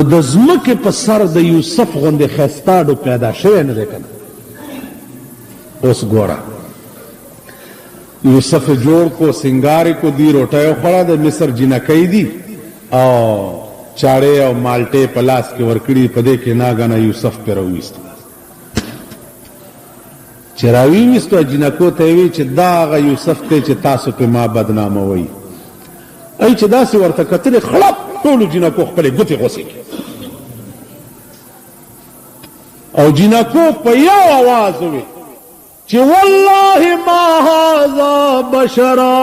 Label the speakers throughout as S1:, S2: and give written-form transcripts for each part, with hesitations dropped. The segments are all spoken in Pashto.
S1: د ځمکې په سر د یوسف غوندې ښایسته پیدا شوی نه دی که نه. اوس ګوره یوسف جوړ کو سنگار کو دی روټۍ وخوړه د مصر جنکۍ دي او چاړې او مالټې په لاس کې ورکړي په دې کې ناګانه یوسف پې راوویستو چې راویویستو جنکو ته یې وی چې دا هغه یوسف دی چې تاسو پې ما بدناموئ. ای چې داسې ورته کتلې خړپ ټولو جنکو خپلې ګوتې غوڅې کړې او جنکو په یو آواز وویل چې والله ما هذا بشرا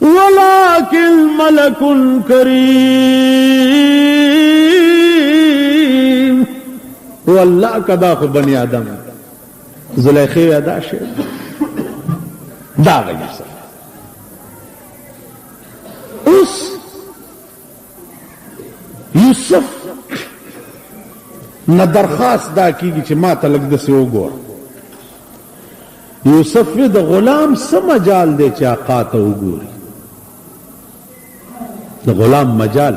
S1: ولكن ملك کریم. والله کدا خو بنی آدم زلیخی ادا شد دا غیصه. اوس یوسف نه درخواست دا کیږي چې ما ته لږ داسې وګوره. یوسف وی د غلام څه مجال دی چې آقا ته وګوري. د غلام مجال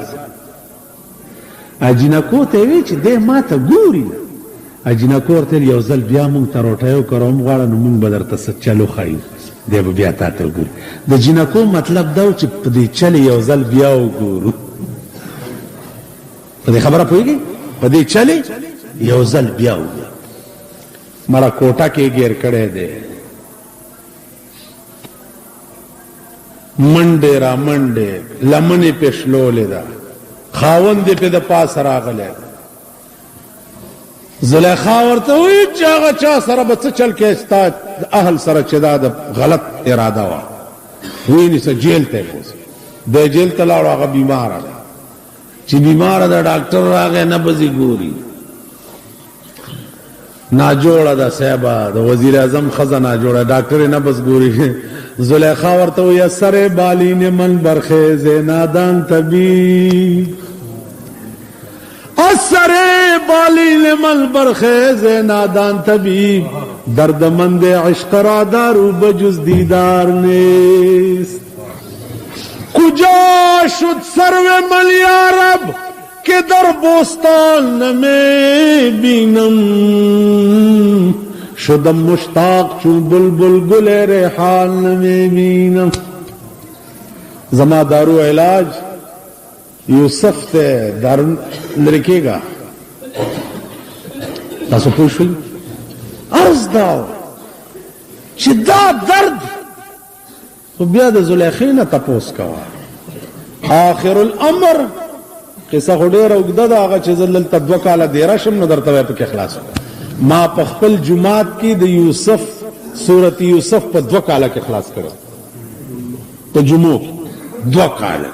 S1: اجینکو ته وی چې دی ما ته ګوري. اجینکو ورته یو ځل بیا مونږ ته روټۍ وکړه هم غواړه نو مونږ به درته څه چل وښایو دی به بیا تا ته وګوري. د جینکو مطلب دا و چې په دې چل یو ځل بیا وګورو. په دې خبره پوهېږئ؟ په دې چلې یو ځل بیا وګورو. مړه کوټه کې ګیر کړی دی منډې را منډې لمنې پې شلولې ده خاوند یې پې د پاسه راغلی. زلیخا ورته وایي چې هغه چا سره به څه چل کې ستا اهل سره چې دا د غلط اراده وه ونیسه جیل ته یې بوځه. دی جیل ته لاړو هغه بیماره ده چې بیماره ده ډاکټر راغی نه بځي ګوري ناجوړه ده صاحبه د وزیر اعظم ښځه ناجوړه ډاکټر یې نه بس ګوري. زلیخا ورته وایي سر بالین من برخیز نادان طبیب اثر بالین من برخیز نادان طبیب دردمند عشق را دارو بجز دیدار نیست. کجا شد سرو من یارب که در بوستان نمی بینم شدم مشتاق چون بلبل گل ریحان نمی بینم. زما دارو علاج یوسف ته دارو لرې کېږه. تاسو پوه شئ؟ عرض دا چې دا درد خو بیا د زلیخې نه تپوس کوه. آخر الامر قصه خو ډېره اوږده ده هغه چې زه دلته 2 کاله دیره شم نو درته به پکې خلاص ما په خپل جومات کې د یوسف صورت یوسف په 2 کاله کې خلاص کړو په جمعو کې 2 کاله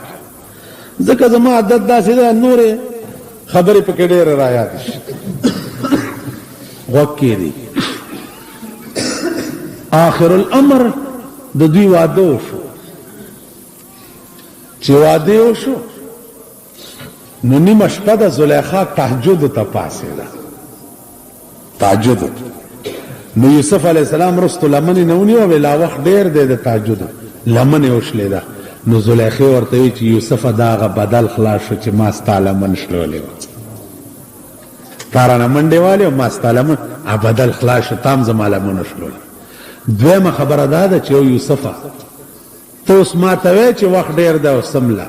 S1: ځکه زما عادت داسې ده نورې خبرې پکې ډېرې رایادې شي. غوږ کېږدي. آخر الامر د دوی واده وشو. چې واده وشو نو نیمه شپه د زلیخا تهجد ته پاڅېده. تهجد نو یوسف علیه السلام رستو لمنې نه ونیوه وی لا وخت ډېر دی د تهجد لمنې وشلېده. نو زلیخې ورته وی چې یوسفه دا هغه بدل خلاص شو چې ما ستا لمن شلولې وه تا رانه منډې والې او ما ستا لمن بدل خلاص شو تا هم زما لمنه شلولې. دویمه خبره دا ده چې یوسفه ته اوس ما ته وایې چې وخت ډېر دی او سمله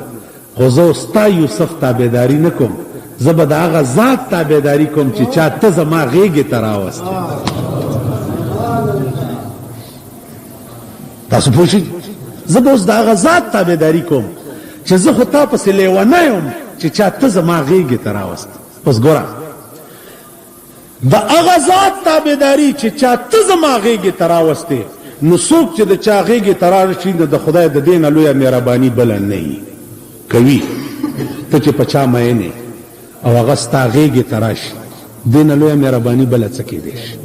S1: خو زه ستا یوسف تابعداري نه کوم زه به د هغه ذات تابعداري کوم چې چا ته زما غېږې ته راوستې. تاسو پوه شئ؟ زه به اوس د هغه ذات تابعداري کوم چې زه خو تا پسې لیونی یم چې چا ته زما غېږې ته راوستې. اوس ګوره د هغه ذات تابعداري چې چا ته زما غېږې ته راوستې نو څوک چې د چا غېږې ته راشي نو د خدای د دې نه لویه مهرباني بله نه وي کوي. ته چې په چا مین یې او هغه ستا غېږې ته راشي دې نه لویه مهرباني بله څه کېدی شي.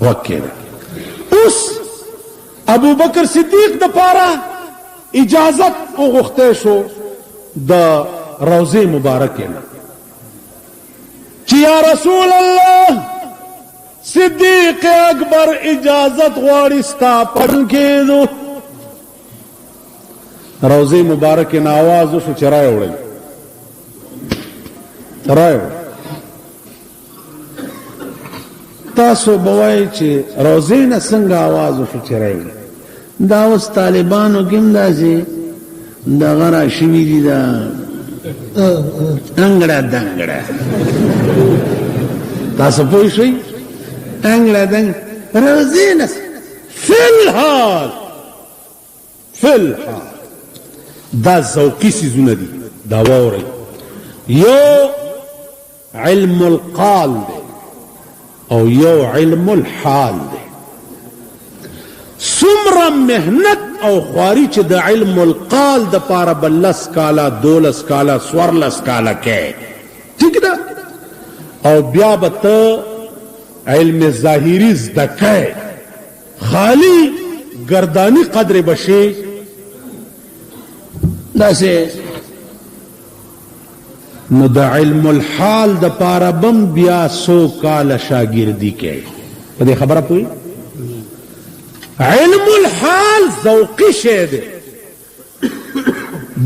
S1: غوږ کېږده. اوس ابوبکر صدیق دپاره اجازت وغوښتی شو د روضې مبارکې نه چې یا رسول الله صدیق اکبر اجازت غواړي ستا په کېدو. روضه مبارک نه आवाज وشو چې رای وړي رای تاسو بوای چې روضه نه څنګه आवाज وشو چې رای وړي دا اوس طالبانو کوم داسې دا غره شوي دي دا انګړه دنګړه تاسو پوه شئ انګړه دنګ روضه نه فی الحال دا ذوقی سیزونه دي دا واورئ یو علم القال دی او یو علم الحال دی څومره محنت او خواري چې د علم القال د پاره بلس کاله 12 کاله 14 کاله کې ٹھیک ده او بیا به ته علم ظاهري زده کوې خالی گردانی قدر بشي داسې نو د علم الحال د پاره بم بیا 100 کاله شاګردي کوي په دې خبره پوي علم الحال ذوقي شی دی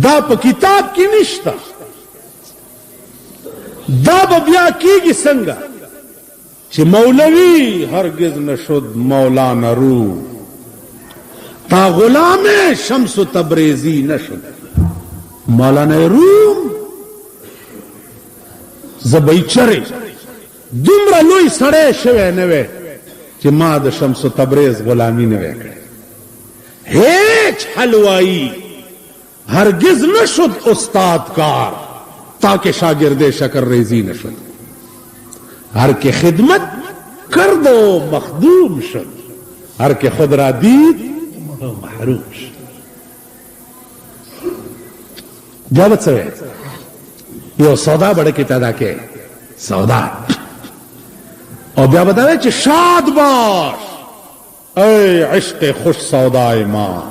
S1: دا په کتاب کې نشته دا به بیا کیږي څنګه چې مولوی هرگز نشد مولانا رو تا غلام شمس تبریزی نشد مولانا روم زبیچره دومره لوی سړی شوی نه وی چې ما د شمس تبریز غلامی نه وی کړی هیڅ حلوایی هرگز نشد استاد کار تاکہ شاگرد شکر ریزی نشد هر که خدمت کرد و مخدوم شد هر که خود را دید محروم شد جابت سوی یو سودا بڑا کی پیدا که سودا او بیا بتاوی چه شاد باش ای عشق خوش سودای ما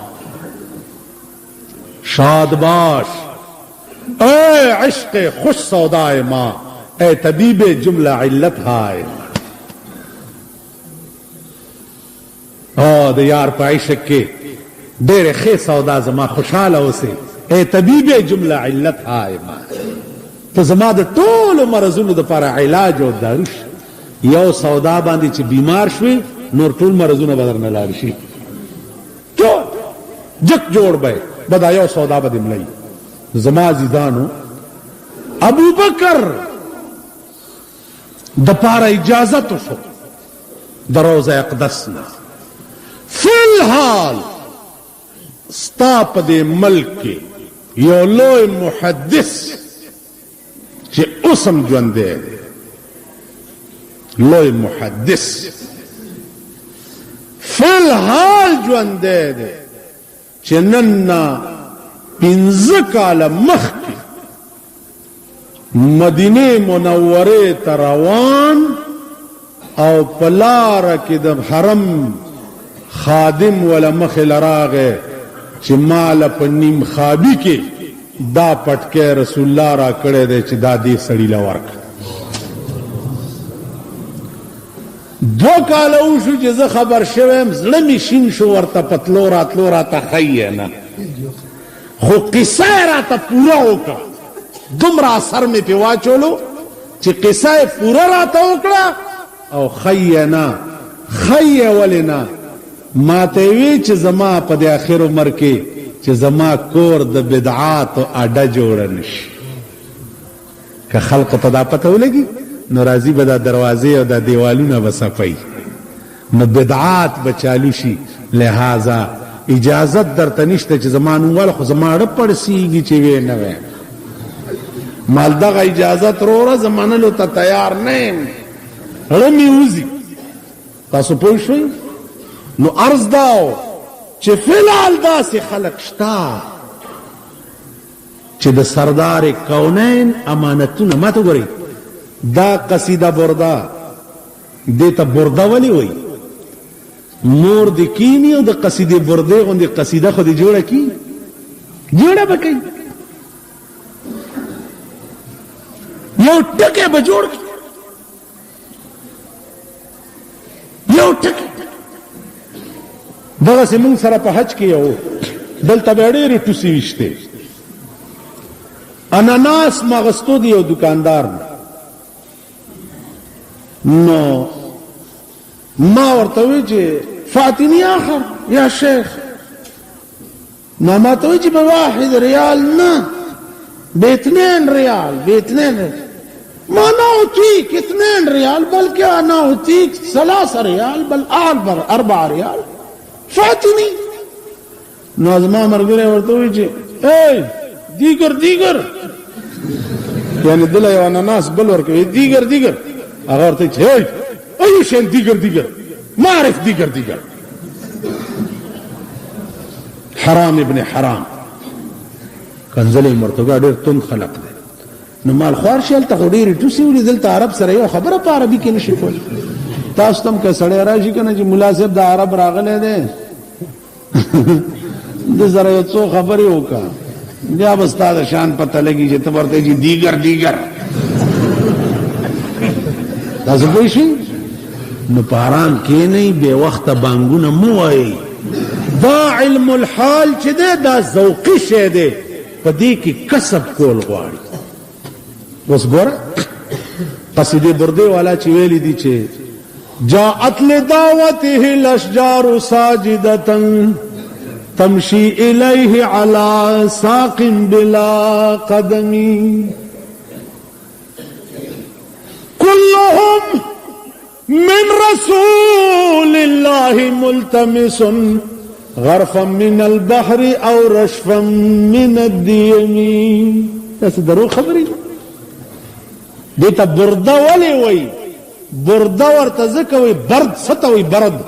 S1: شاد باش ای عشق خوش سودای ما اے طبیب جملہ علت ہائے او د یار په عشق کې ډېرې ښې سودا زما خوشحاله اوسې اے طبیب جمله علت هائے ما ته زما د ټولو مرضونو دپاره علاج او دارو یو سودا باندې چې بیمار شوې نور ټول مرضونه به درنه لاړ شي جک جوړ به بدا یو سودا به دې مړی زما عزیزانو ابو بکر د پاره اجازت وشو د روضه اقدس نه فی الحال ستا په دې ملک کې یو لوی محدث چې اوسم ژوندی دی لوی محدث فی الحال ژوندی دی چې نن نه 15 کاله مخکې مدینه منوره ته روان او په لاره کې د حرم خادم ولا مخې لراغه چې مال په نیم خوابي کې دا پټکې رسول الله را کړی دی چې دا دې سړي له ورکړه 2 کاله وشو چې زه خبر شوم زړه مې شین شو ورته پتلو راتلو راته ښیې نه خو قصه یې راته پوره وکړه دومره اثر مې پې واچولو چې قصه یې پوره راته وکړه او ښیې نه ښیې ولې نه ما ته وی چې زما په د اخر عمر کې چې زما کور د بدعات او اډه جوړ نشي که خلق ته دا پته ولګي نو راځي به دا دروازې او دا دیوالونه به صفای نو بدعات به چالو شي لہذا اجازت درته نشته چې زما نوموال خو زما اړه پړسیږي چې وی نه وی مال دغه اجازت روړه زه منلو ته تیار نه یم اړه مې وځي تاسو پوه شئ نو عرض داو چې فلحال داسې خلق شتا چې د سردار کونین امانتونه ماته ګورئ دا قصیده برده دې ته برده ولې وایي مور د کینی او د قصیدې برده غوندې قصیده خو دې جوړه کی جوړه به کوي یو ټکی به جوړ کی یو ټکی دغسې مونږ سره په حج کې یو دلته به ډېرې ټوسې ویشتې اناناس مغستو دی یو دکاندار نو ما ورته وی چې فاتنی آخر یا شیخ نو ما ته وی چې بواحد ریال نه باثنين ريال ما أنا أعطيك 2 ريال بل أنا أعطيك 3 ريال بل 4 ريال فاتني نازما مرګره ورته وی چې اے دیګر یعنی دله یو اناناس بل ورکوي دیګر هغه ورته چې اي شین دیګر ما اعرف دیګر حرام ابن حرام کنزلی مرتګا ډېر تون خلق دی نو مال خوار شل ته ډېری ټوسی ولې دلته عرب سره یو خبره په عربي کې نشي کولی تاسو تم که سړی راشي کنه چې مناسب د عرب راغلی دی د سره یو څو خبرې وکړه بیا به ستا د شان پته لګي چې ته ورته چې دیګر تاسو پوه شئ نو په حرام کښېنئ بې وخته بانګونه مه وایئ دا علم الحال چې دی دا ذوقي شی دی په دې کې کسب کول غواړي اوس ګوره قصیدې بردې والا چې ویلي دي چې جاءت لدعوته الاشجار ساجدة تمشي إليه على ساق بلا قدم كلهم من رسول الله ملتمس غرفا من البحر او رشفا من الديم تاسو درو خبرې دیتا برده ولی وی برده ورته ځکه وی برد څه ته وی برد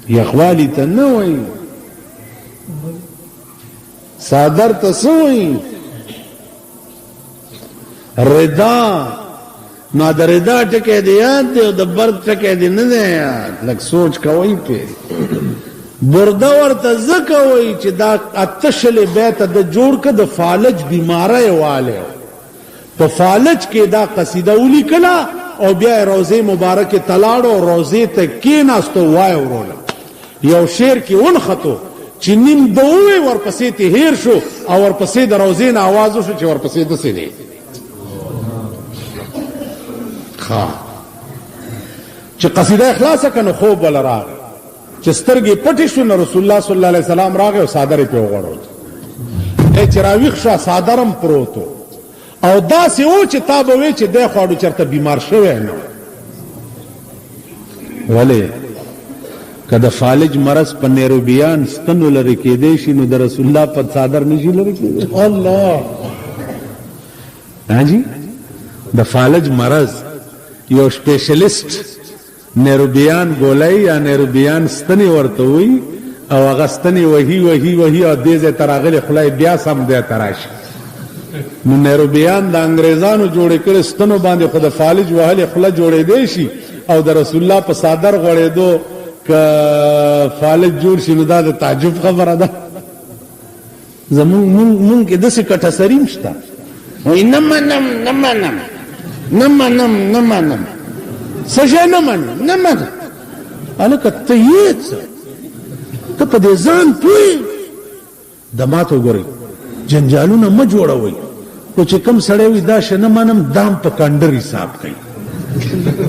S1: یخوالی ته نه وی صادر ته څه وی رضا نو د رضا ټکی دی یاد دی او د برد ټکی دی نه دی یاد لږ سوچ کوئ پې برده ورته ځکه وی چې دا اتشلې بیته د جوړ که د فالج بیماری والی په فالج کې دا قصیده ولیکله او بیا روضې مبارکې ته لاړو او روضې ته کېناستو وایه وروله یو شعر کې ونښتو چې نیم ده ووی ورپسې ته هیر شو او ورپسې د روضې نه آواز وشو چې ورپسې داسې دی چې قصیده خلاصه که نو خوب وله راغی چې سترګې پټې شو نو رسول الله صلی الله علیه وسلم راغی او څادر یې پرې وغوړول چې راویښ شه څادر هم پروت او داسې و چې تا به وی چې دی خواړو چېرته بیمار شوی نه ولې که د فالج مرض په نیروبیان ستنو لرې کېدی شي نو د رسول الله په څادر نشي لرې کېدی الله جی د فالج مرض یو سپیشلیسټ نیروبیان ګولۍ یا نیروبیان ستنې ورته وي او هغه ستنې وهي او دې ځای ته راغلې خوله بیا سم دی ته راشي نو نیروبیان د انګریزانو جوړې کړې ستنو باندې خو د فالج وهلې خوله جوړېدی شي او د رسول الله په صادر غوړېدو که فالج جوړ شي نو دا د تعجب خبره ده زمونږ کې داسې کټسریم شته وایي نه منم څه شی نه منم نه منم هلکه ته یې څه ته په دې ځان پوهې د ماته وګورئ جنجالونه مه جوړوئ خو چې کوم سړی وي دا شی نه منم دام په کنډر حساب کوي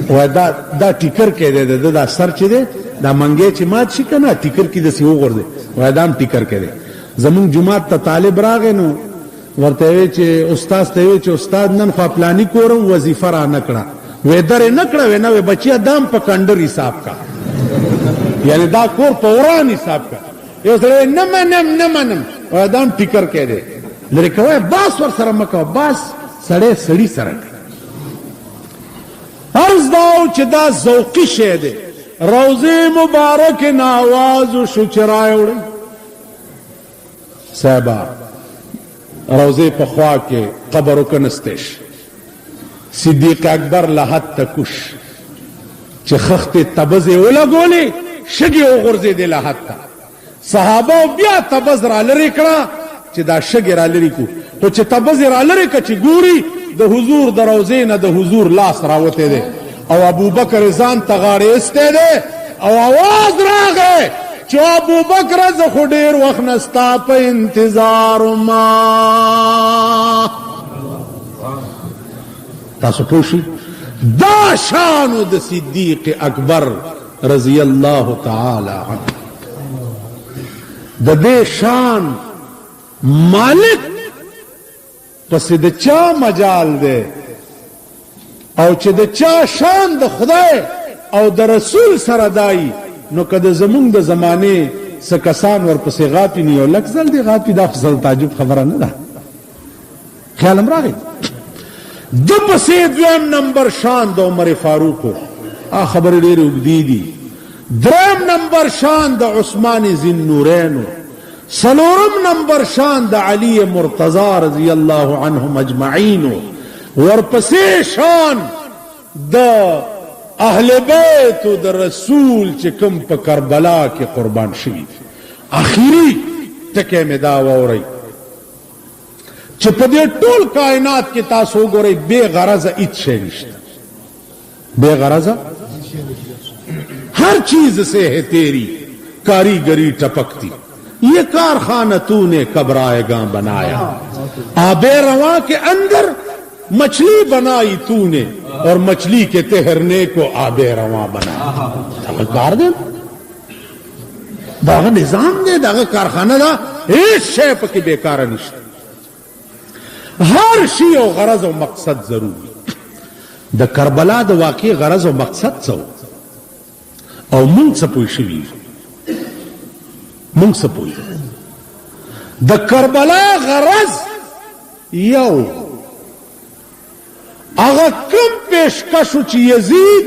S1: وایي دا ټیکر کې دی د دا سر چې دی دا منګی چې مات شي که نه ټیکر کې داسې وغورځي وایي دا هم ټیکر کې دی زمونږ جومات ته طالب راغی نو ورته وی چې استاد ته وی چې استاد نن خو پلانی کورم وظیفه را نه کړه وی درې نه کړه وی نه وی بچیا دام په کنډر حساب کا یعنی دا کور په وران حساب کا یو سره نه منم وی دام ټیکر کې دی لري کوي باس ور سره مکو باس سړی سره عرض داو چې دا ذوقي شی دی روضې مبارک نه آواز شو چې راوړی صاحبه روضے په خوا کې قبر وکنستش صدیق اکبر لحد تکش چې خخت تبز ولګولې شګي وغورځېدې لحد ته صحابه بیا تبز را لرې کړه چې دا شګي را لرې کو خو چې تبز را لرې که چې ګوري د حضور د روضې نه د حضور لاس راوتی دی او ابوبکر ځان ته غاړې ایستی دی او آواز راغی چو ابو بکر ز خو ډیر وخت نستا په انتظار ما. تاسو پوښی دا شانو د صدیق اکبر رضی الله تعالی عنه، د دې شان مالک پس د چا مجال دی او چې د چا شان د خدای او د رسول سره دای، نو کده زمونږ د زمانه څه کسان ورپسې غاپی نه یو لک ځل دی غاپی، دا فضل تعجب خبره نه ده. خیالم راغی د پسې دویم نمبر شان د عمر فاروق، خبر ډېرې اوږدې دي. دریم نمبر شان د عثمان ذی النورین، څلورم نمبر شان د علی مرتضی رضی الله عنهم اجمعین، ورپسې شان د اهل بیت د رسول چې کوم په کربلا کې قربان شوي. اخیری ټکی مې دا واورئ چې په دې ټول کائنات کې تاسو وګورئ بے غرضه هیڅ شی نشته، بے غرضه ہر چیز سے ہے تیری کاریگری ٹپکتی، یہ کارخانہ تو نے کب رائے گاں بنایا، آب رواں کے اندر مچھلی بنائی تو نے اور مچھلی کے تہرنے کو آب رواں بنایا. کار دے دا نظام دے دا کارخانہ دا ایک شے پکی بیکار نشتا، ہر شی او غرض و مقصد ضروری. دا کربلا دا واقعی غرض و مقصد سو او مونږ څه پوه شوي، مونږ څه پوه د کربلا غرض یو هغه کوم پیشکشو چې یزید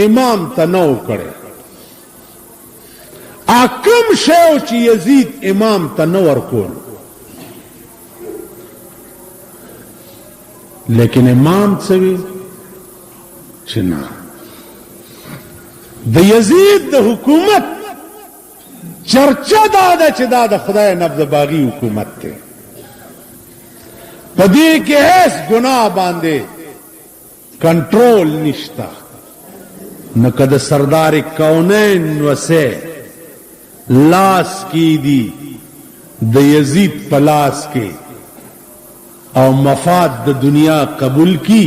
S1: امام ته نه و کړی، کوم شی چې یزید امام ته نه ورکول، لیکن امام څه وی چې نه، د یزید د حکومت چرچا دا ده چې دا د خدای نبض باغی حکومت ته، پدې کې هیڅ گناہ باندې کنټرول نشتا. نو کده سردار کونین وسه لاس کی دی د یزید پلاس کې او مفاد د دنیا قبول کی،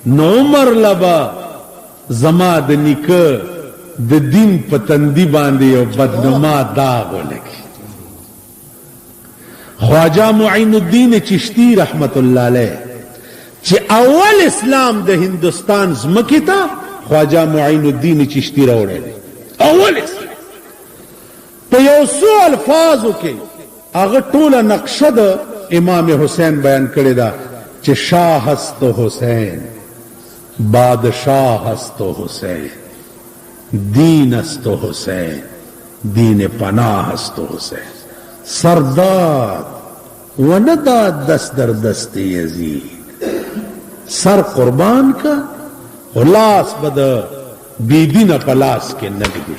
S1: نو عمر لبا زما د نیکه د دین په تندی باندې یو بدنما داغ ولګي. خواجہ معین الدین چشتی رحمت اللہ علیہ چې اول اسلام د ہندوستان زمکی تا خواجہ معین الدین چشتی راوڑے دی اول اسلام په یو سو الفاظو کې هغه ټوله نقشه د امام حسین بیان کړی دا چې شاه است حسین، بادشاہ است حسین، دین است حسین، دین پناہ است حسین، سرداد و نداد دست در دست یزید، سر قربان کا خلاص بدا بیدین پلاس کے نگدی.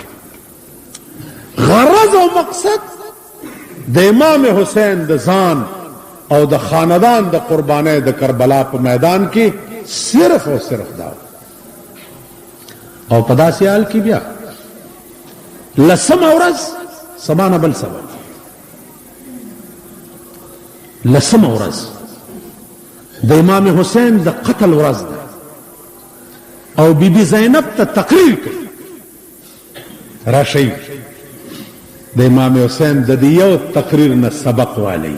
S1: غرض و مقصد د امام حسین د ځان او د خاندان د قربانۍ د کربلا په میدان کې صرف او صرف دا او په داسې حال کې بیا لسمه ورځ سبا نه بل سبا لسمه ورځ د امام حسین د قتل ورځ ده او بی بی زینب ته تقریر کوي راشي د امام حسین د دیو تقریر نه سبق والی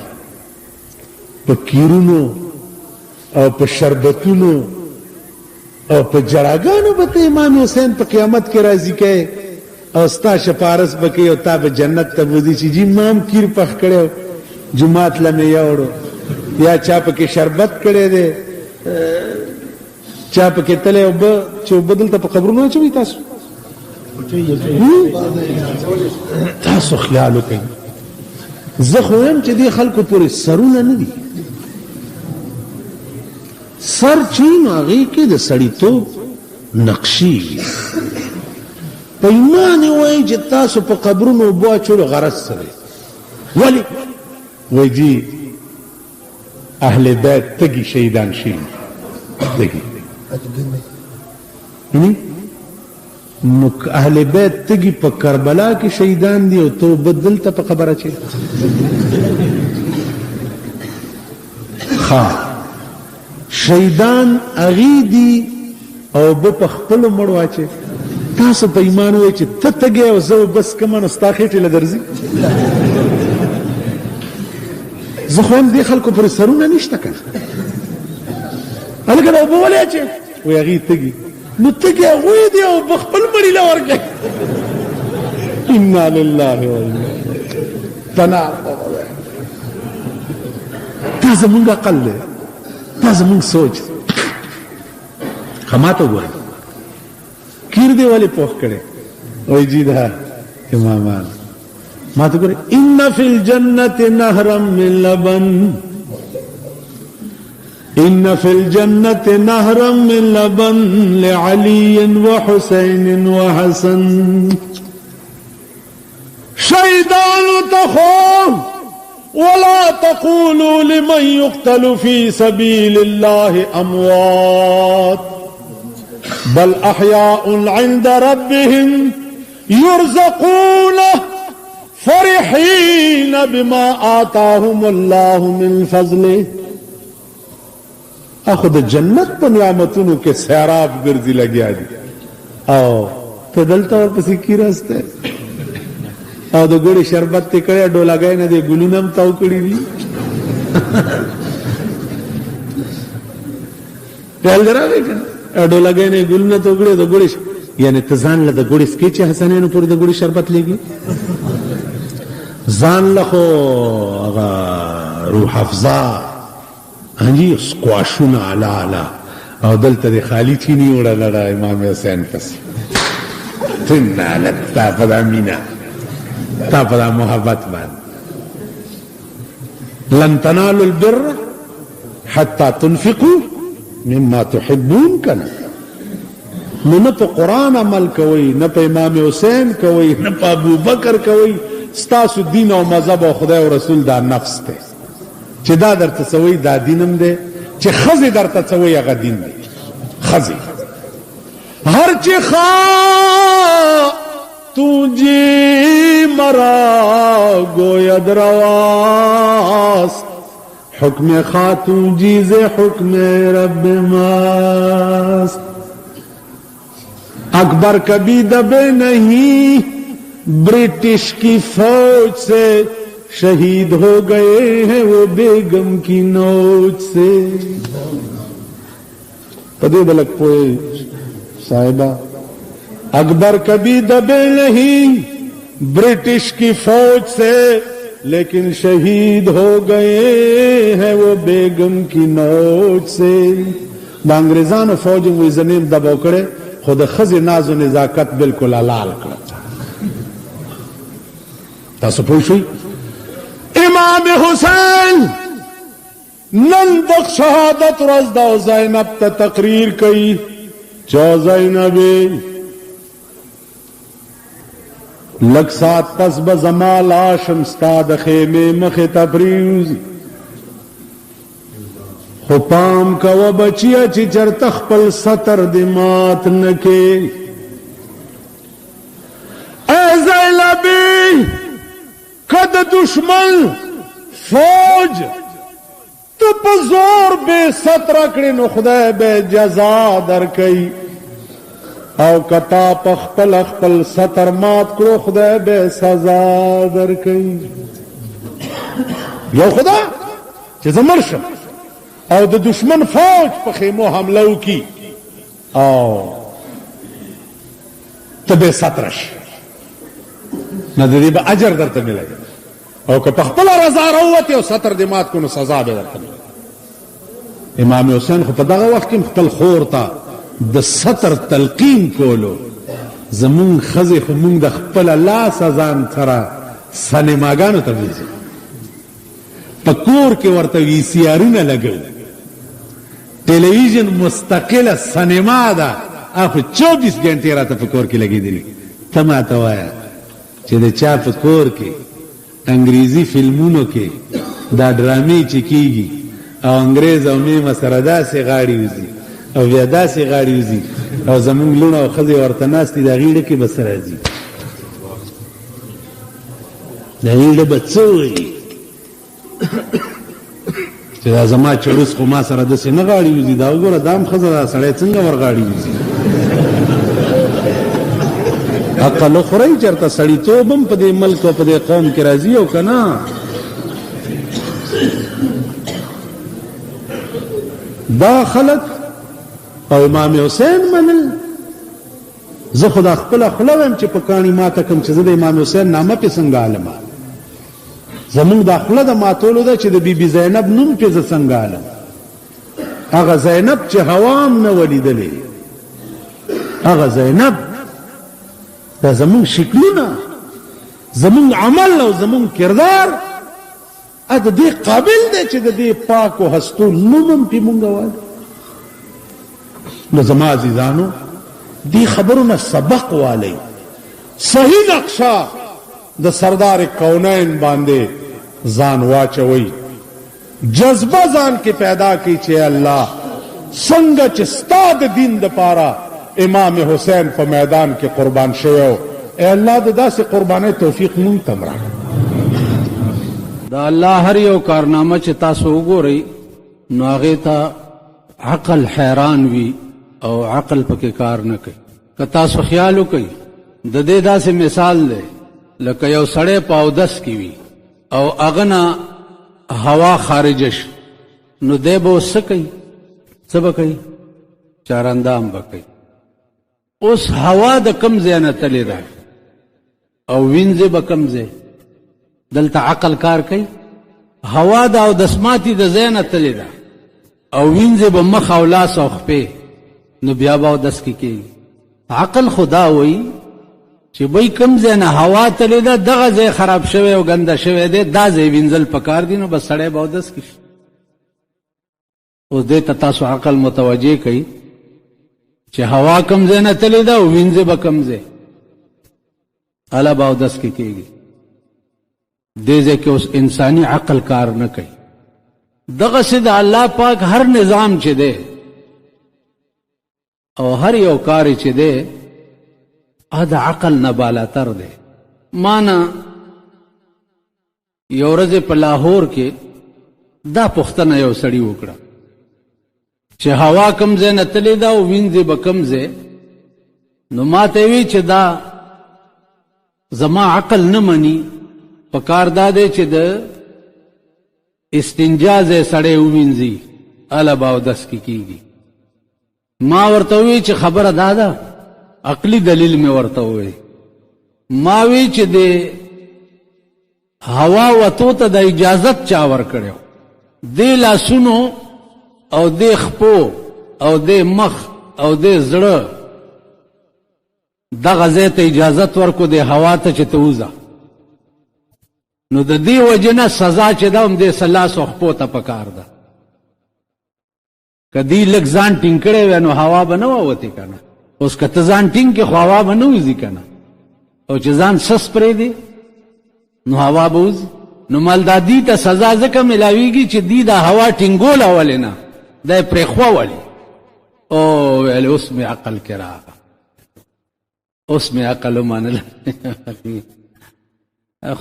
S1: په کیرونو او په شربتونو او په جراګانو به امام حسین په قیامت کې راضي کوي او ستا شپارس به کوي او تا به جنت ته بوځي چې جی مام کیر پخ کړو جمعات لمه یوړو یا چا پکې شربت کړي دي چا پکې تله او به چې بدل ته په قبرونو چوي تاسو تاسو خیال وکړئ. زه خو هم چې دې خلکو پورې سرونه نه دي سر چین هغې کې د سړیتوب نقشې وي په ایمان وایي چې تاسو په قبرونو اوبه اچولو غرض څه دی ولې وایي جي اهل بیت تږي شهیدان شوي تږي نو اهل بیت تگی په کربلا کې شهیدان دي او تو بدل ته په خبره چي شهیدان اغي دي او په خپل مړ واچي تاسو په ایمان وای چې ته تګي او زه بس کوم نه استاخېټه لدرځي زه خو هم دې خلکو پر سرونه نشته کنه هلکه دا وبولې چې وای اغي تګي نو تګي هغوی دی او بخپل مړی له ورکې انا لله و انا تنا دا زمونږ عقل دی دا زمونږ سوچ خماته وګورئ کیر دی ولې پوښ کړي وای جی دا امامان ما ته ګورئ ان فی الجنة نهرا من لبن إن في الجنة نهرا من لبن لعلي وحسين وحسن شهيدان تخون ولا تقولوا لمن يقتل في سبيل الله أموات بل أحياء عند ربهم يرزقون فرحين بما آتاهم الله من فضله اخو د جنت په نعمتونو کې سیراب ګرځي لګیا دي او ته دلته ورپسې کی راسته او د ګوړې شربت ته کړی ډولاګای نه دی ګلونه هم تاو کړي دي ډول دراوي کنه ډولاګای نه ګلونه تاو کړي د ګوړې یعنی ته ځان له د ګوړې سکې چې حسنینو پر د ګوړې شربت لګي ځان له خو هغه روح افزا هنجی سکواشون علا علا او دلتا دی خالی چینی اوڑا لڑا امام حسین پس تننا لتا پدا مینا تا پدا محبت بان لن تنالوا البر حتی تنفقوا مما تحبون کنا نو پا قرآن عمل کوئی نہ پا امام حسین کوئی نہ پا ابو بکر کوئی ستاسو دین و مذہب و خدای و رسول دا نفس تے چې دا درته سوی دا دینم دی چې خزی درته سوی هغه دین دی خزی هر چې خوا تو جی مرا گوید رواست حکم خاتو جیز حکم رب ماست اکبر کبھی دبے نہیں برٹش کی فوج سے شہید ہو گئے ہیں وہ بیگم کی نوچ سے پدے بلک پوئے صاحبہ اکبر کبھی دبے نہیں برٹش کی فوج سے لیکن شہید ہو گئے ہیں وہ بیگم کی نوچ سے دا انگریزان فوج وہ زمین دبو کرے خود خز ناز و نزاکت بالکل حلال کرتا تاسو پوښوي امام حسین نن د شهادت ورځ دا زینب ته تقریر کوي چا زینبې لږ ساعت پس به زما لاشم ستا د خیمې مخې ته پرېوځي خو پام کوه بچیه چې چېرته خپل سطر دې مات نه کې ای زینبې که د دشمن فوج ته په زور بې ستره کړې نو خدای به جزا درکوي او که تا په خپل ستر مات کړو خدای به سزا درکوي یو خدا چې زه مړ شم او د دشمن فوج په خیمو حمله وکړي او ته بې ستره شي نو د دې به اجر درته ملوي او که په خپله رضا راووتې او ستر دې مات کړو نو سزا به درته ملوي امام حسین خو په دغه وخت کې خپل خور ته د ستر تلقین کولو زمون ښځې خو مونږ د خپله لاسه ځان سره سینماګانو ته بوځو په کور کې ورته وي سی آرونه لګوو ټلویزیون مستقله سینما ده هغه 24 ګنټې راته په کور کې لګېدلي ته ماته وایه چې د چا په کور کې انګریزي فلمونو کې دا ډرامې چې کېږي او انګریز او میمه سره داسې غاړې وځي او بیا داسې غاړې وځي او زمونږ لوڼه او ښځې ورته ناستې د غېړه کې به څه راځي د غېړه به څه وایي چې دا زما چړوس خو ما سره داسې نه غاړې وځي دا وګوره دا هم ښځه دا سړی څنګه ور غاړې وځي عقل وخورئ چېرته سړیتوب هم په دې ملک او په دې قوم کې راځي او که نه دا خلق او امام حسین منل زه خو دا خپله خوله ویم چې په کاڼي ماته کړم چې زه د امام حسین نامه پې څنګه عالمه زمونږ دا خوله د ماتولو ده چې د بی بي زینب نوم پې زه څنګه عالم هغه زینب چې هوا هم نه ولیدلې هغه زینب دا زمونږ شکلونه زمونږ عمل او زمونږ کردار د دې قابل دی چې د دې پاکو هستو نوم هم پې مونږ وایو نو زما عزیزانو دی خبرو نه سبق والی صحیح نقشه د سردار کونین باندې ځان واچوي جذبه ځان کې پیدا کی چې الله څنګه چې ستا د دین دپاره امام حسین په میدان کې قربان شوی اے الله د داسې قربانۍ توفیق مونږ ته هم راکړه
S2: دا الله هر یو کارنامه چې تاسو وګورئ نو هغې ته عقل حیران وي او عقل پکې کار نه کوي که تاسو خیال وکئ د دې داسې مثال دی لکه یو سړی په اودس کې وي او هغه نه هوا خارجه شي نو دی به اوس څه کوي څه به کوي چاراندام به کوي اوس هوا د کم ځای نه تلې ده او وینځې به کم ځای دلته عقل کار کوي هوا د اودس ماتي د ځای نه تلې ده او وینځې به مخ او لاس او خپې نو بیا به اودس کې کېږي عقل خدا وایي چې بی کم ځای نه هوا تلې ده دغه ځای خراب شوی او ګنده شوی دی دا ځای وینځل پکار دي نو بس سړی به اودس کې شي اوس دې ته تاسو عقل متوجه کوي چې هوا کم ځای نه تلې ده او وینځې به کم ځای هله به اودس کې کېږي دې ځای کې اوس انساني عقل کار نه کوي دغسې د الله پاک هر نظام چې دی او هر یو کار چې دی د عقل نه بالاتر دی مانا یو ورځ په لاهور کې دا پوښتنه یو سړي وکړه چې هوا کم ځای نه تلې ده او وینځې به کم ځای نو ما ته وی چې دا زما عقل نه مني په کار دا دی چې د استنجا ځای سړی ووینځي هله به اودس کې کېږي ما ورته وی چې خبره دا ده عقلی دلیل میں ورته وی ما وی چې د هوا وتو ته د اجازت چا ورکړو دې لاسونو او دې خپو او دې مخ او دې زړه دغه ځای ته اجازت ورکو د هوا ته چې ته وځه نو د دې وجه نه سزا چې ده هم دې سلاس او خپو ته پکار ده که دې لږ ځان ټینګ کړی وی نو هوا به نه ووتې که نه اوس که ته ځان ټینګ کې خو هوا به نه وځي که نه او چې ځان سس پرېږدې نو هوا به وځي نو مالدادي ته سزا ځکه میلاویږي چې دی دا هوا ټینګوله ولې نه دا یې پرېښوه ولې او ویل اوس مې عقل کې راغله اوس مې عقل ومنله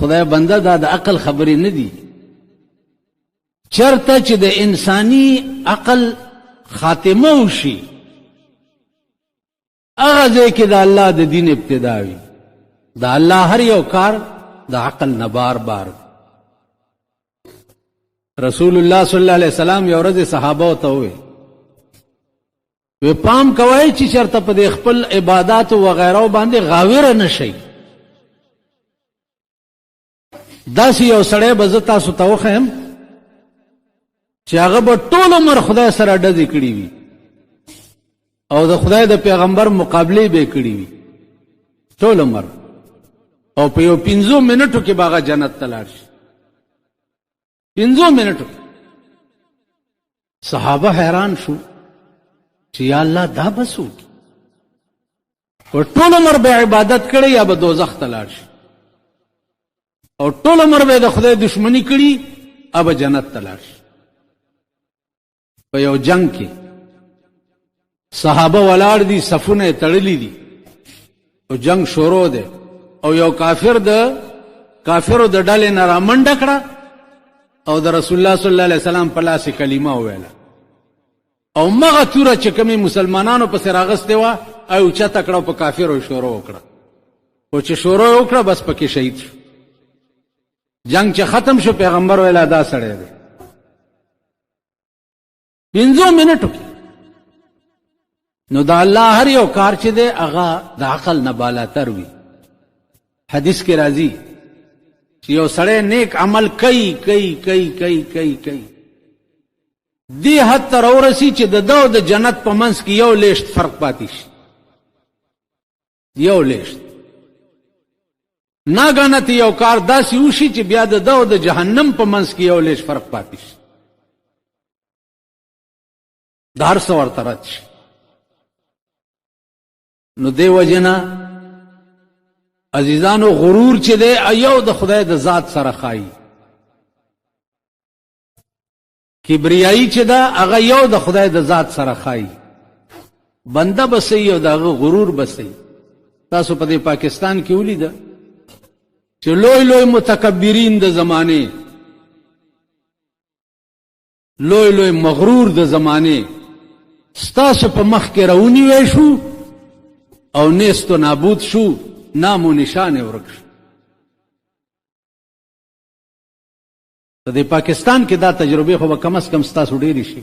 S2: خدای بنده دا د عقل خبرې نه دي چرته چې د انساني عقل خاتمه وشي هغه ځای کې د الله د دین ابتدا وي د الله هر یو کار د عقل نه بار بار رسول الله صلی الله علیه وسلم یو ورځ صحابه ته وویل وی پام کوئ چې چېرته په دې خپل عباداتو وغیرو باندې غاوره نه شئ داسې یو سړی به زه تاسو ته وښیم چې هغه به ټول عمر خدای سره ډزې کړي وي او د خدای د پیغمبر مقابلې به کړي وي ټول عمر او په یو 5 منټو کې به هغه جنت ته لاړ شي 5 منټو صحابه حیران شو چې یا الله دا بس وکړي او ټول عمر به عبادت کړي یا به دوزخ ته لاړ شي او ټول عمر به د خدای دشمنی کړي اب جنت ته لاړ شي په یو جنگ کې صحابه ولاړ دي، صفونه تړلي دي او جنگ شروع دی او یو کافرو د ډلې نه رامنډه کړه او د رسول الله صلی الله علیه وسلم په لاس کلمه وویله او مغه توره چې کومې مسلمانانو پسې راغستې وه او اوچته کړه او په کافرو شروع وکړه او چې شروع وکړه بس پکې شهید شو. جنگ چې ختم شو پیغمبر ویله دا سړی دی. 5 منټو کې نو دا الله هر یو کار چې دی هغه د عقل نه بالاتر وي. حدیث کې راځي چې یو سړی نیک عمل کوي دی حد ته راورسي چې د ده د جنت په منځ کې یو لیشت فرق پاتې شي، یو لیشت. ناګانه ته یو کار داسې وشي چې بیا د ده د جهنم په منځ کې یو لیشت فرق پاتې شي، د هر څه ورته رد شي. نو دی وجنه عزیزانو غرور چې دی یو د خدای د ذات سره خایي، کبریایی چې ده هغه یو د خدای د ذات سره خایي. بنده بسئی او دغه غرور بسئی. تاسو په دې پاکستان کې ولیده چې لوی لوی متکبرین د زمانه، لوی لوی مغرور د زمانه ستاسو په مخ کې راونیوی شو او نیست و نابود شو، نام و نشان ورک شو. په دې پاکستان کې دا تجربه خو به کم از کم ستاسو ډېرې شي.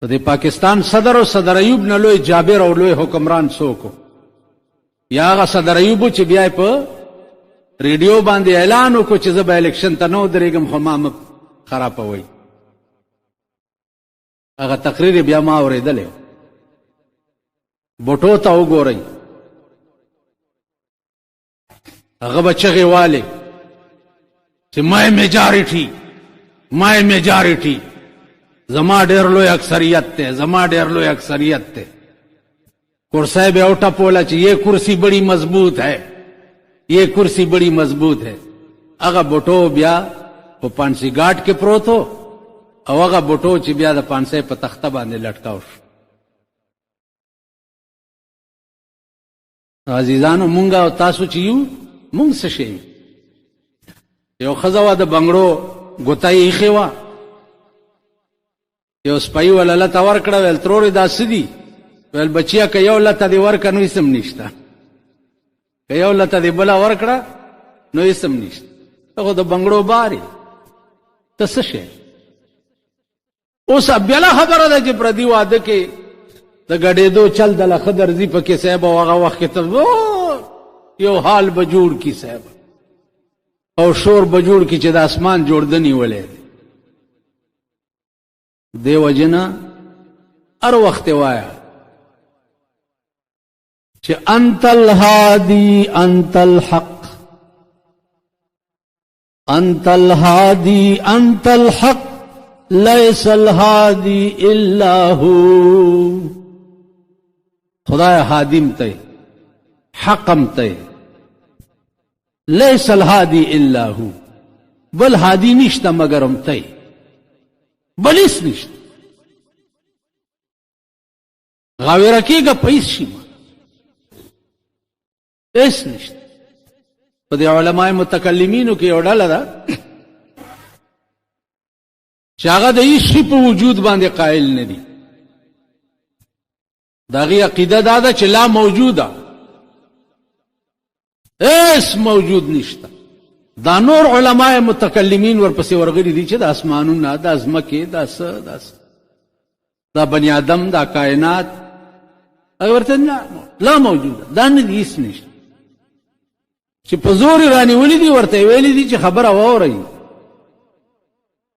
S2: په دې پاکستان صدر او صدر ایوب نه لوی جابر او لوی حکمران څوک یا هغه صدر ایوب چې بیا په ریډیو باندې اعلان وکړو چې زه به الیکشن ته نه ودرېږم خو ما خرابوئ. هغه تقریر بیا ما اورېدلی و. بوټو ته وګورئ، هغه به چغې والې چې مای میجارټي زما ډېر لوی اکثریت دی، زما ډېر لوی اکثریت دی. کرسی به وټپوله چې یہ کرسی بڑی مضبوط ہے، یہ کرسی بڑی مضبوط ہے. هغه بوټو بیا په پانسی ګاټ کې پروت و او هغه بوټو چې بیا د پانسی په تخته باندې لټکاو شو. عزیزانو مونږ او تاسو چې یو مونږ څه شی یو ښځه وه د بنګړو ګوته یې ایښې وه، یو سپی وله لته ورکړه، ویل ترورې دا څه دي؟ ویل بچیه که یو لته دې ورکړه نو هېڅ هم نشته، که یو لته دې بله ورکړه نو هېڅ هم نشته. ته خو د بنګړو بار یې، ته څه شی؟ اوس بله خبره ده چې پردي واده کې د ګډېدو چل دله ښه درځي پکې صاحب او هغه وخت کې ته یو حال به جوړ کي صاحب او شور به جوړ کي چې د اسمان جوړده نیولی دی. دې وجې نه هر وخت یې وایه چې انت الهادي انت الحق، انت الهادي انت الحق لیس الهادي الا هو. خدای حادم ته، حقم ته، لیس الهادي الا هو، بل هادي نشته مگر هم ته، بل هیڅ نشته. غاویره کېږه په هیڅ شي هیڅ نشته. په دې علماء متکلمینو کې یو ډله ده چې هغه د هیڅ شي په وجود باندې قائل نه دي. د هغې عقیده دا ده چې لا موجوده، هیڅ موجود نشته. دا نور علماء متکلمین ورپسې ورغلي دي چې د اسمانونه، دا ځمکې، دا څه دا بني آدم، دا کائنات، هغه ورته لا موجوده، دا نه دي، هیڅ نشته. چې په زور یې رانیولي دي ورته ویلي دي چې خبره واورئ،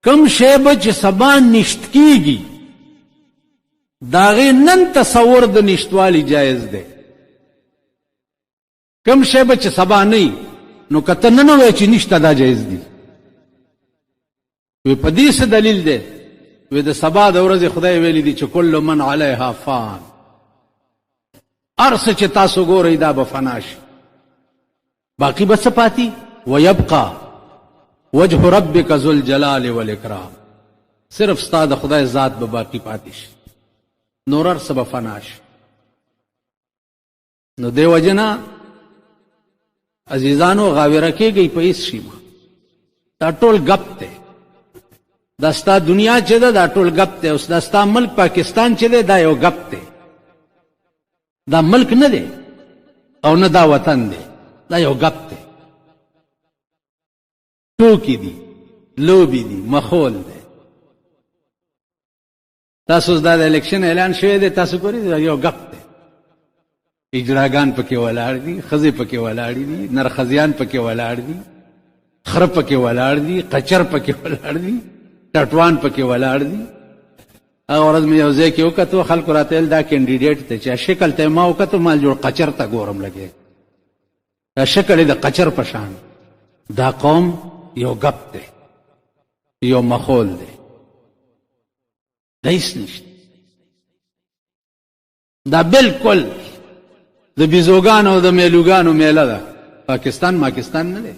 S2: کم شی به چې سبا نشت کېږي د هغې نن تصور د نشتوالي جایز دی. کم شی به چې سبا نه نو که ته نن ووایې چې نشته دا جایز دي. وی په دې څه دلیل دی؟ وی د سبا د ورځې خدای ویلی دی چې کل من علیها فان، هر څه چې تاسو ګورئ دا به فنا شي، باقي به څه پاتې؟ ویبقى وجه ربک ذو الجلال والاکرام. صرف ستا د خدای ذات به باقی پاتې شي، نور هر څه به فنا شي. نو دی وجنه عزیزانو غاوره کېږئ په هېڅ شي ما، دا ټول ګپ دی. دا ستا دنیا چې ده دا ټول ګپ دی. اوس دا ستا ملک پاکستان چې دی دا یو ګپ دی. دا ملک نه دی او نه دا وطن دی، دا یو ګپ دی. ټوکې دي، لوبې دي، مخول دی. تاسو دا د الیکشن اعلان شوی دی، تاسو ګورئ دا یو ګپ دی. اجراګان پکې ولاړ دي، ښځې پکې ولاړې دي، نرخزیان پکې ولاړ دي، خره پکې ولاړ دي، قچر پکې ولاړ دي، ټټوان پکې ولاړ دي. هغه ورځ مې یو ځای کې وکتو، خلکو راته ویل دا کینډیډیټ دی. چې شکل ته ما وکتو مال جوړ قچر ته ګورم لګې، دا شکل یې د قچر په شان. دا قوم یو ګپ دی، یو مخول دی، دا هېڅ نشته. دا بالکل د بیزوګانو او د میلوګانو میله ده. پاکستان ماکستان نه دی،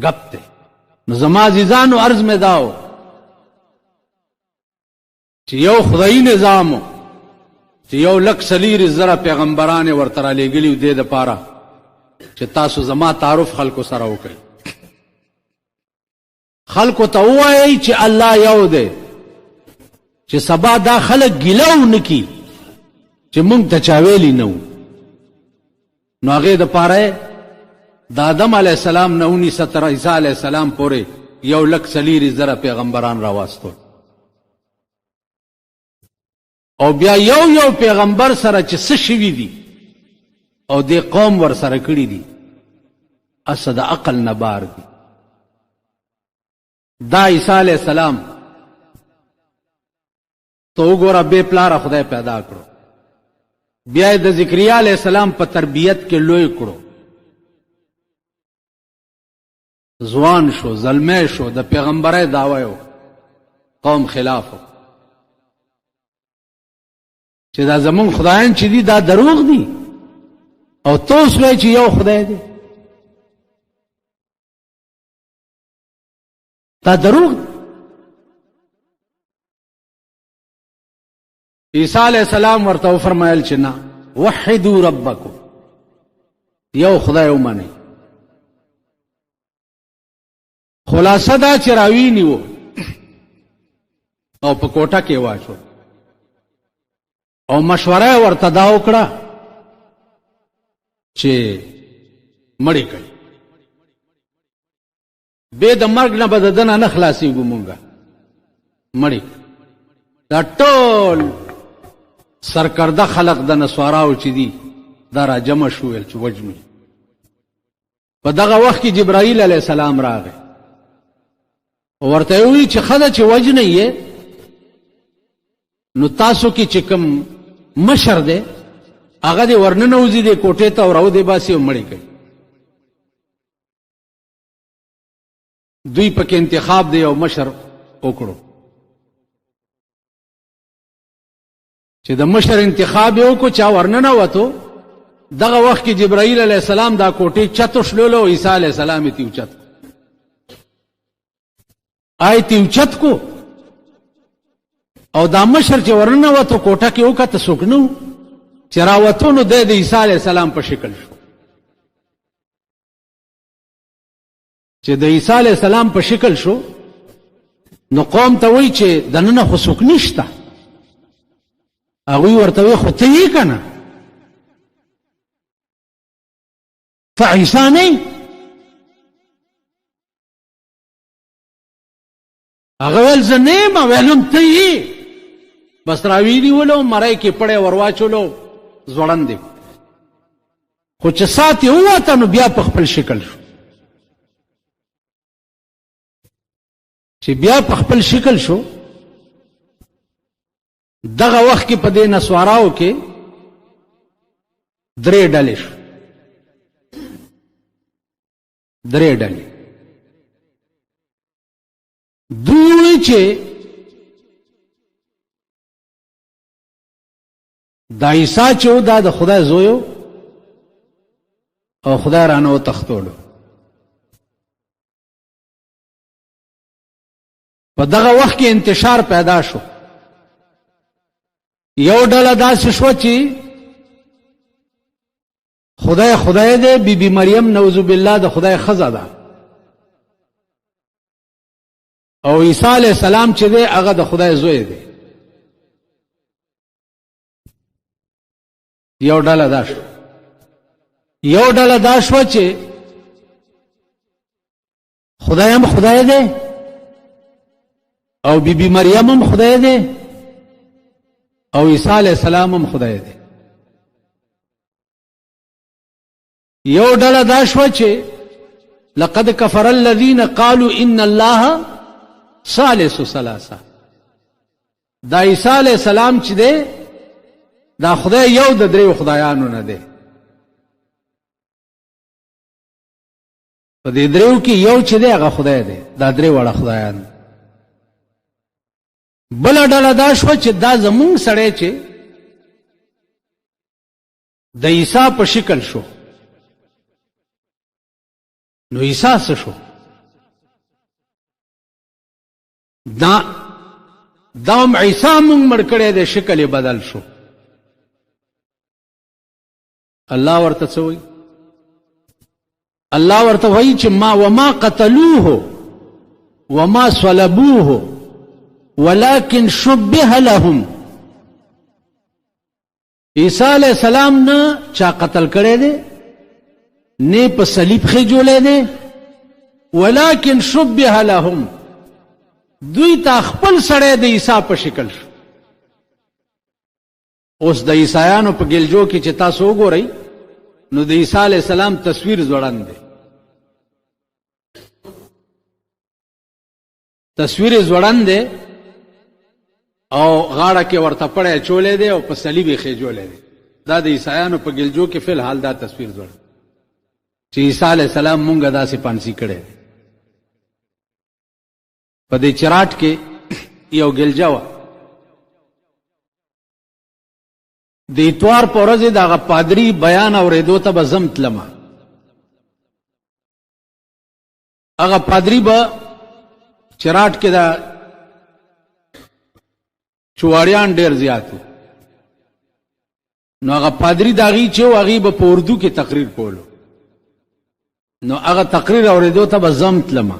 S2: ګپ دی. نو زما عزیزانو عرض مې داو چې یو خدایي نظام و چې 1,40,000 پیغمبران یې ورته رالیږلي و دې دپاره چې تاسو زما تعارف خلکو سره وکړئ. خلکو ته ووایئ چې الله یو دی، چې سبا دا خلک ګیله ونکي چې مونږ ته چا ویلي نه و. نو هغې دپاره د آدم علیه السلام نه ونیسه تر عیسی علیه السلام پورې 1,40,000 پیغمبران راواستول. او بیا یو پیغمبر سره چې څه شوي دي او دې قوم ور سره کړي دي، اصل د عقل نه بار دي. دا عیسی علیه السلام ته وګوره، بې پلاره خدای پیدا کړو، بیا یې د ذکریا علیه السلام په تربیت کې لوی کړو، ځوان شو، زلمی شو، د پیغمبرۍ دعوه یو قوم خلاف چې دا زمون خدایان چې دي دا دروغ دي او توس وایي چې یو خدای دی. دا دروغ دی. عیسی علیہ السلام ورته وفرمایل چې نه، وحدوا ربکم، یو خدای ومنئ. خلاصه دا چې راوینیو او په کوټه کې واچو او مشوره ورته دا وکړه چې مړی کړي، بې د مرګ نه به د ده نه خلاصېږو مونږه، مړی. دا ټول سرکرده خلق د نسواراو چې دي دا را جمع شو، ویل چې وجمي. په دغه وخت کې جبرائیل علیه السلام راغی، ورته یې وویل چې ښه ده چې وجنئ یې، نو تاسو کې چې کوم مشر دی هغه دې ورننوځي دې کوټې ته او راودې باسي او مړی کوي. دوی پکې انتخاب دی یو مشر وکړو، چې د مشر انتخاب یې وکړو، چا ورننوتو. دغه وخت کې جبرائیل علیه السلام دا کوټې چتو شلولو او عیسی علیه السلام یې تیوچت تیوچت کو، او دا مشر چې ورننوتو کوټه کې وکته څوک نه و، چې راوتو نو د عیسی علیه السلام په شکل شو. چې د عیسی علیه السلام په شکل شو نو قوم ته وایي چې دننه خو څوک نشته. هغوی ورته وایي خو ته یې که نه، ته عیسی نه یې. هغه ویل زه نه یم، ویلم ته یې. بس راوینیولو، مری کې پړی ورواچولو، ځوړند دی. خو چې ساعت یې ووته نو بیا په خپل شکل شو. چې بیا په خپل شکل شو، دغه وخت کې په دې نسواراو کې 3 ډلې شو. 3 ډلې. دوی چې دا عیسی چې و دا د خدای زوی او خدای رانه وتښتولو. په دغه وخت کې انتشار پیدا شو. یو ډله داسې شو چې خدای دی، بی مریم نعوذ بالله د خدای ښځه ده، او عیسی علیہ السلام چې دی هغه د خدای زوی دی. یو ډله دا شو. یو ډله دا شو چې خدای هم خدای دی او بی مریم هم خدای دی او عیسی علیہ السلام هم خدای دی. یو ډله دا شو چې لقد کفر الذین قالوا ان الله ثالث ثلاثه. دا عیسی علیہ السلام چې دی دا خدای یو د دریو خدایانو نه دی. په دې دریو کې یو چې دی هغه خدای دی، دا درې وړه خدایان. بل ډله دا شو چې دا زمونږ سړی چې د عیسی په شکل شو، نو عیسی څه شو؟ دا هم عیسی مونږ مړ کړی دی، شکل یې بدل شو. الله ورته څه وایي؟ الله ورته وایي چې وما قتلوه وما صلبوه ولكن شبه لهم. عیسی علیہ السلام نه چا قتل کړی دی، نه په صلیب خېجولی دی، ولكن شبه لهم، دوی ته خپل سړی د عیسی په شکل شو. اوس د عیسایانو په ګلجو کې چې تاسو وګورئ نو د عیسی علیہ السلام تصویر ځوړند دی، تصویر ځوړند دی او غاړه کې ورته پړی چولې دی او په صلیب یې خېجولی دی. دا د عیسایانو په ګلجو کې فی الحال دا تصویر ځوړند چې عیسی علیہ السلام مونږه داسې پانسی کړی دی. په دې چراټ کې یو ګلجه وه، د اتوار په ورځ د هغه پادري بیان اورېدو ته به زم تلمه. هغه پادري به چراټ کې دا چواړیان ډېر زیات وو، نو هغه پادري د هغې چې و هغې به په اردو کې تقریر کولو، نو هغه تقریر اورېدو ته به زم تلمه.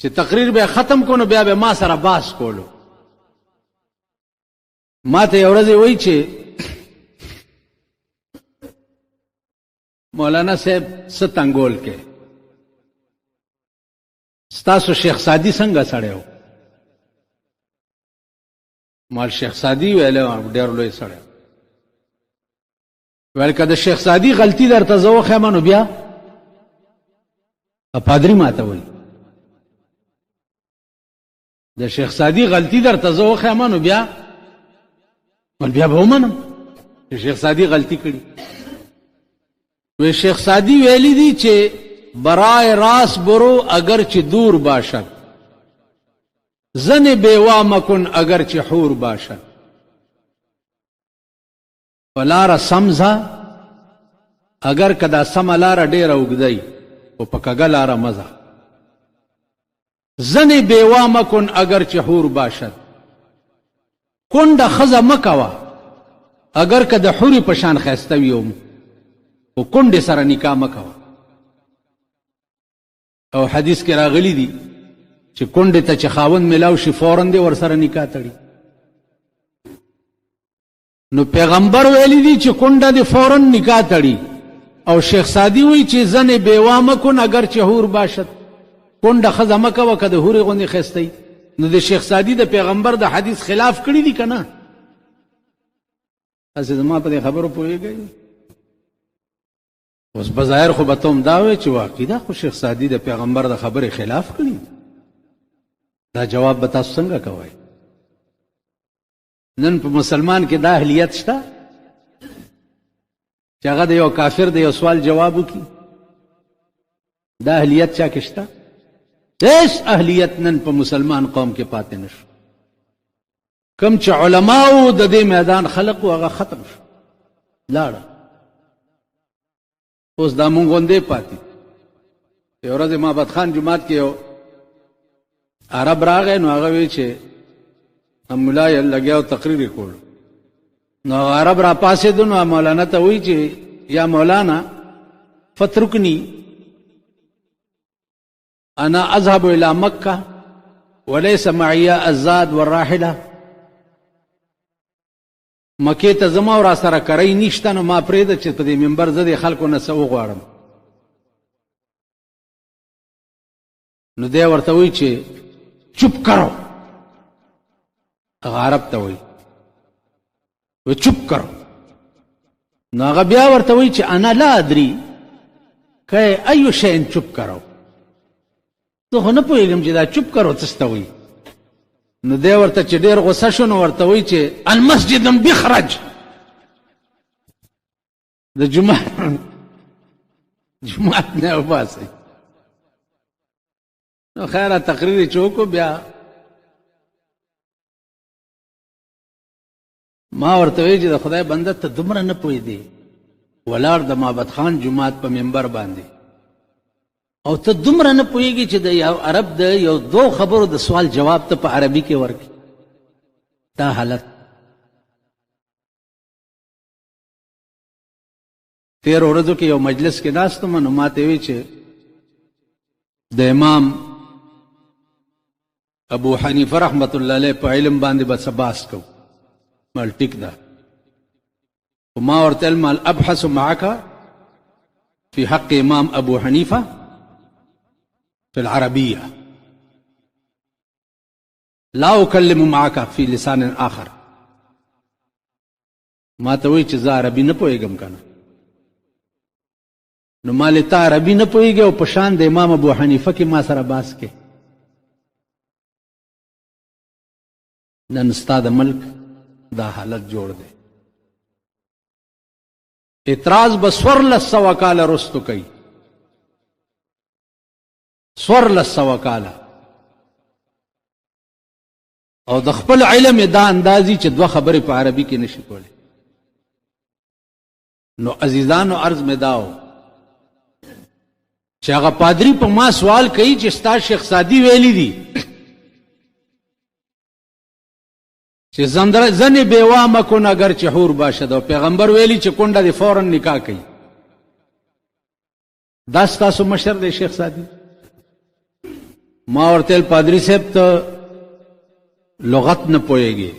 S2: چې تقریر به ختم کو نو بیا به ما سره باس کولو. ما ته یو ورځ وایي چې مولانا صاحب څه تنګول کې ستاسو شیخ سادی څنګه سړی و؟ مال شیخ سادی ویلی ډېر لوی سړی ویل که د شیخ سادی غلطي درته زه وښیم نو بیا پادري ما ته وایي د شیخ سادی غلطي درته زه وښیم نو بیا به ومنم چې شیخ سادی غلطي کړي. وی شیخ سادی ویلی دی چې برای راست برو اگر چه دور باشد، زن بیوا مکن اگر چه حور باشد، ولار سمزا اگر کدا سم لار ډیر اوږدی او په کږه لاره مزه، زن بیوا مکن اگر چه حور باشد، کونډه ښځه مه کوه اگر که د حورې په شان ښایسته وي او کونډې سره نکاح مه کوه. او حدیث کې راغلی دي چې کونډې ته چې خاوند میلاو شي فوراً دې ورسره نکاح تړي. نو پیغمبر ویلی دي چې کونډه دې فوراً نکاح تړي، او شیخ سادی وایي چې زن بیوا مکن اگر چې حور باشد، کونډه ښځه مه کوه که د حورې غوندې ښایسته وي. نو د شیخ سادی د پیغمبر د حدیث خلاف کړی دي که نه؟ هسې زما په دې خبرو پوهېږئ؟ اوس بظاهر خو به ته هم دا وایې چې واقعي ده خو شیخ سادي د پیغمبر د خبرې خلاف کړي. دا جواب به تاسو څنګه کوئ؟ نن په مسلمان کې دا اهلیت شته چې هغه د یو کافر د یو سوال جواب وکړي؟ دا اهلیت چا کې شته؟ هیڅ اهلیت نن په مسلمان قوم کې پاتې نشو. کم چې علماو د دې میدان خلق و هغه ختم شو، لاړه. اوس دا مونږ غوندې پاتې یو ورځ محمد خان جماعت کې یو عرب راغی نو هغه وی چې مولا یې لګیاو تقریر کول نو عرب را پاسې دنو مولانا ته وی چې یا مولانا فترکنی انا اذهب الى مکه وليس معي الزاد والراحله مکه ته زما ور سره کرای نشته نو ما پرېد چې په دې منبر زده خلکو نه سو غواړم نو دی ورته وی چې چپ کرو عرب ته وی و چپ کرو نو هغه بیا ورته وی چې انا لا ادري که ایو شین چپ کرو زه خو نه پوهېږم چې دا چپ کرو څه ته وی نو دی ورته چې ډېر غوسه شو نو ورته وی چې المسجد بخرج د جمعات نه وباسئ نو خیره تقریر چې وکړو بیا ما ورته وی چې د خدای بنده ته دومره نه پوهېدې ولاړ د محمد خان جماعت په منبر باندې او ته دومره نه پوهېږي چې د یو عرب د یو دو خبرو د سوال جواب ته په عربي کې ورکړي دا حالت تیر ورځو کې یو مجلس کې ناستم نو ما ته وی چې د امام ابو حنیفه رحمت الله علیه په علم باندې بس باس کو مال ټیک ده وما ورته المال ابحث معك في حق امام ابو حنيفه في العربيه لا اكلم معك في لسان اخر ما ته وی چې زه عربي نه پوهېږم کنه نو مال ته عربي نه پوهېږي او په شان د امام ابو حنیفه کې ما سره باس کې نن ستا د ملک دا حالت جوړ دی اعتراض به سورلس سوه کاله رستو کوي سورلس سوه کاله او د خپل علم دا اندازي چې دوه خبرې په عربي کې نشي کولی نو عزیزانو عرض مې داو چې هغه پادری په ما سوال کوي چې ستا شیخ سادی ویلی دي چې زن بیوا مکن اگر چه حور باشد او پیغمبر ویلی چې کونډه دی فورا نکاح کوي دا ستاسو مشر دی شیخ سادی ما ورته پادری صاحب ته لغت نه پوهېږي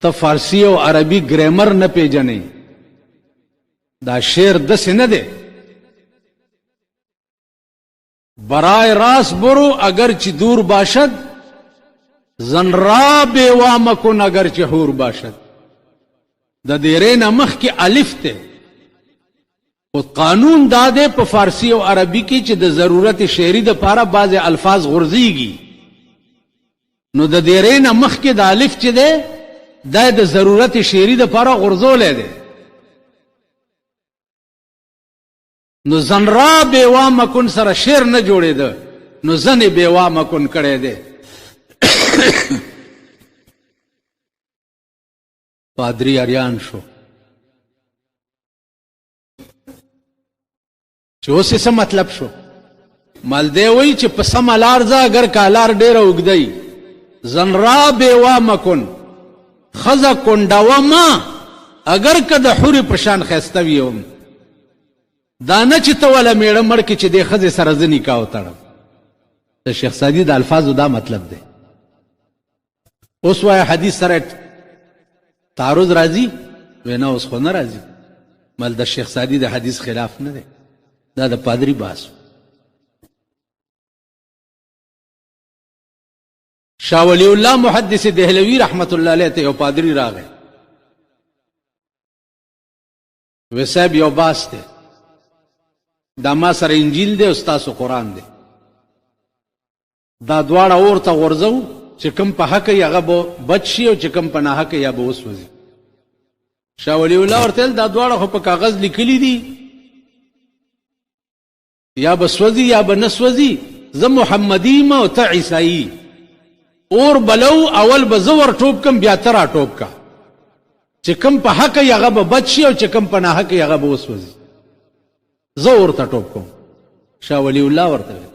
S2: ته فارسی او عربي ګرامر نه پیژنې دا شعر داسې نه دی برای راست برو اگر چی دور باشد زن را بیوا مکن اگر چی حور باشد د دیرین مخ کی الف ته او قانون داده په فارسی او عربی کې چې د ضرورت شعری د پاره بعض الفاظ غرزيږي نو د دیرین مخ کې د الف چې ده د ضرورت شعری د پاره غرزولې ده نو زن را بیوا مکن سره شعر نه جوړې ده نو زن بیوا مکن کړي ده پادری اریان شو چې اوس څه مطلب شو مال دی وای چې په سم لار ځه اگر کالار ډېر وګدای زن را بیوا مکن خزا کونډاوه ما اگر کده حوري پرشان خسته ویم دا نه چې ته ولا میړه مړ کې چې د خزې سره ځنی کاو تړم د شیخ سادی د الفاظو دا مطلب دی اوس وای حدیث سره تعارض راځي وینا اوس خو نه راځي مل د شیخ سادی د حدیث خلاف نه دی دا د پادری باس شاه ولی الله محدث دهلوی رحمت الله علیه ته یو پادری راغی وساب یو باس ته دا ما سره انجیل دی او تاسو قرآن دی دا دواړه اورته غورځو چې کوم په حق یې هغه به بچ شي او چې کوم په نه حق یې به وسوځي شاه ولی الله ورته دا دواړه خو په کاغذ لیکلي دي یا به سوځي یا به نه سوځي زه محمدي ما او ته عیسایي اور بلو اول به زور ټوب کم بیا ترا ټوب کا چې کوم په حق یې هغه به بچ شي او چې کوم په نه حق یې هغه به وسوځي زه ورته ټوب کوم شاه ولی الله ورته